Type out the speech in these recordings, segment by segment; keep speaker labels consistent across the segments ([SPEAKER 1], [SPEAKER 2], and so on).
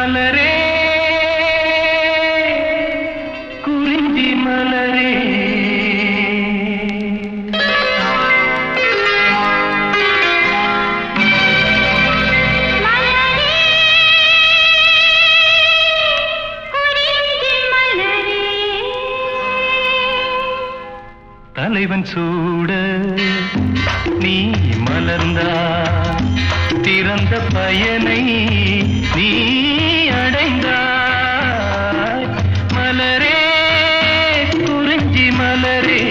[SPEAKER 1] மலரே குறிஞ்சி மலரே தலைவன் சூட நீ மலர்ந்தா திறந்த பயனை நீ அடைந்தாய் மலரே குறிஞ்சி மலரே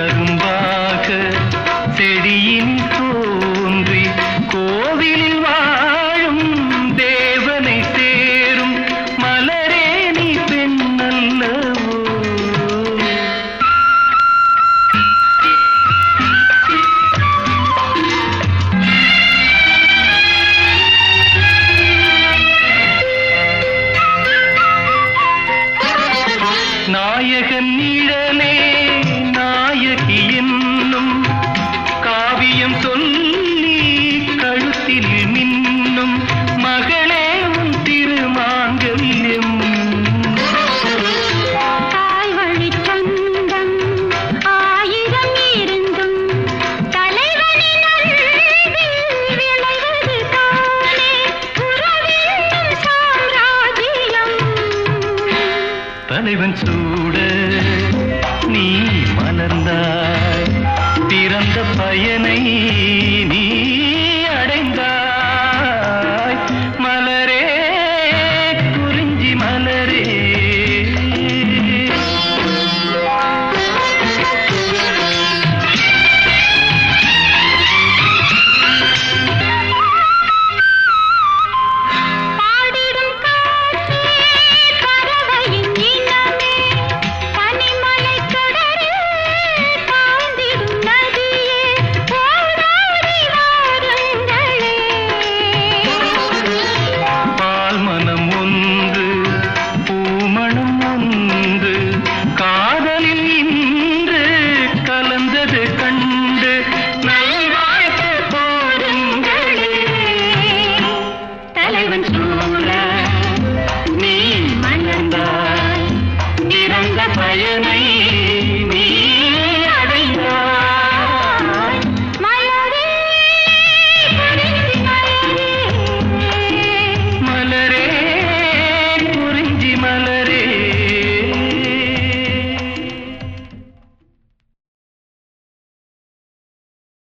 [SPEAKER 1] அரும்பாக செடியின் தோன்றி கோவிலில் வாழும் தேவனை சேரும் மலரே நீ பெண்ணல்லவோ நாயகன் நிழலே என்னும் காவியம் சொல்லி கழுத்தில் மின்னும் மகளே உன் திருமாங்கல்யம்
[SPEAKER 2] தாய் வழி சொந்தம் ஆயிரம் இருந்தும் தலைவனின் விளைவது தானே உறவின் சாம்ராஜ்யம்
[SPEAKER 1] தலைவன் சூட நீ மலர்ந்தாய் பிறந்த பயனை நீ